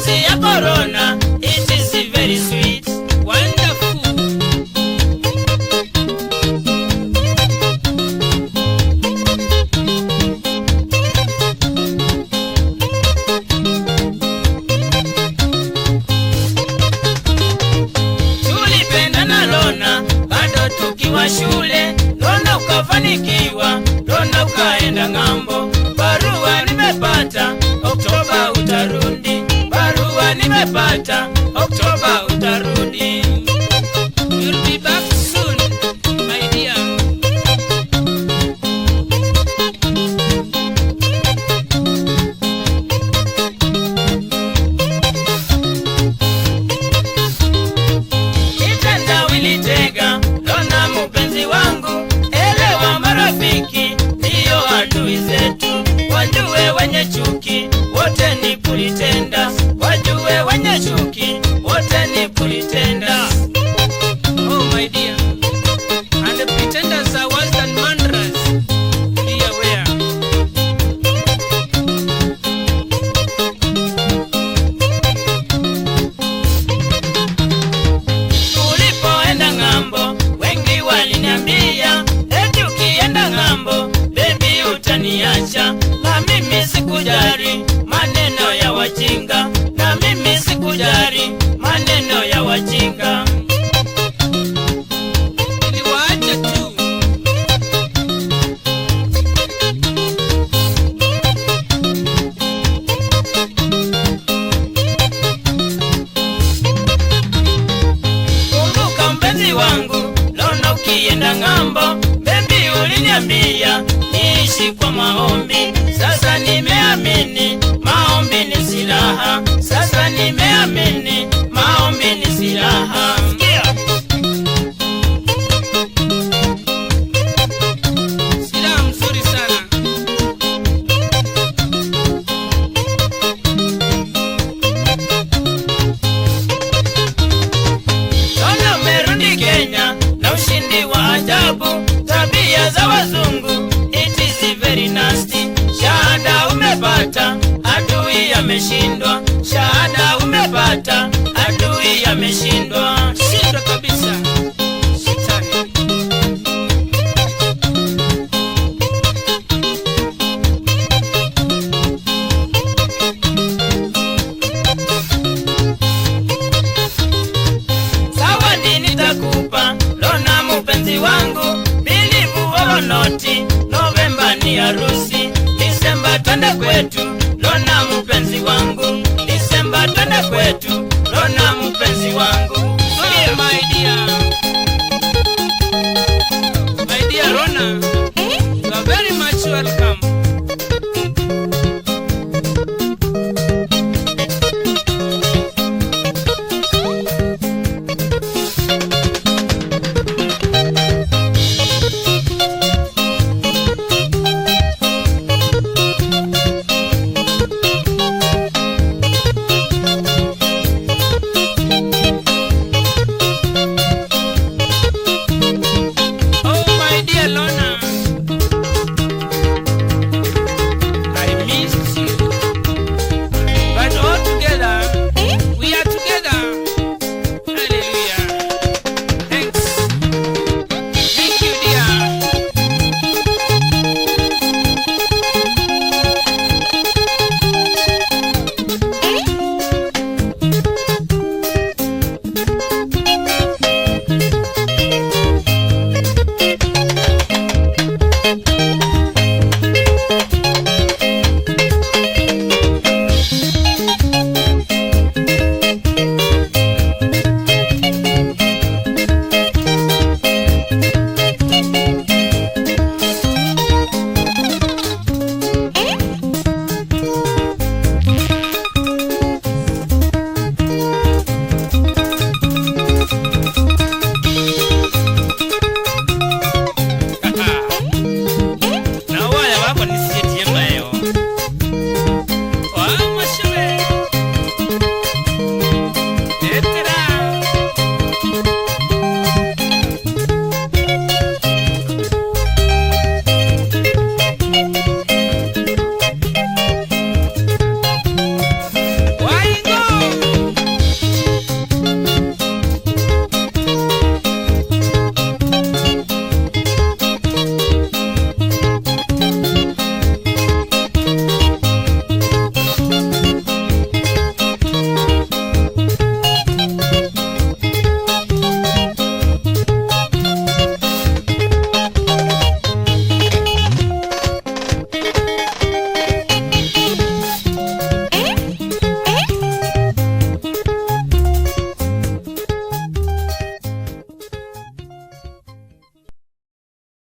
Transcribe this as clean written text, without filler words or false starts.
mapenzi ya corona, it is very sweet, wonderful. Tulipendana Lona bado tukiwa shule, Lona ukafanikiwa, Lona ukaenda ng'ambo. Barua nimepata, Oktoba utarudi. Barua nimepata, Oktoba utarudi. You'll be back soon, my dear. Kitendawili tega, Lona mpenzi wangu, elewa marafiki ndiyo adui zetu. Wajue wenye chuki wote ni pretenders, wajue wenye chuki wote ni pretenders. Oh my dear, and the pretenders are worse than murderers. Be aware. Ulipoenda ng'ambo, wengi waliniambia eti ukienda ng'ambo baby utaniacha. Na mimi sikujali maneno ya wajinga, na mimi sikujali maneno ya wajinga. Niliwaacha tu. Kumbuka mpenzi wangu, Lona ukienda ng'ambo, baby uliniambia niishi kwa maombi. Sasa nimeamini maombi ni silaha, sasa nimeamini maombi ni silaha. Sikia, silaha mzuri sana. Lona umerudi Kenya na ushindi wa ajabu. Tabia za wazungu, it is very nasty. Shahada umepata, adui ameshindwa. Shahada umepata, adui ameshindwa. Shindwa kabisa, shetani. Zawadi nitakupa Lona mpenzi wangu, believe or not, Novemba ni harusi. Disemba twende kwetu Lona mpenzi wangu, Disemba twende kwetu.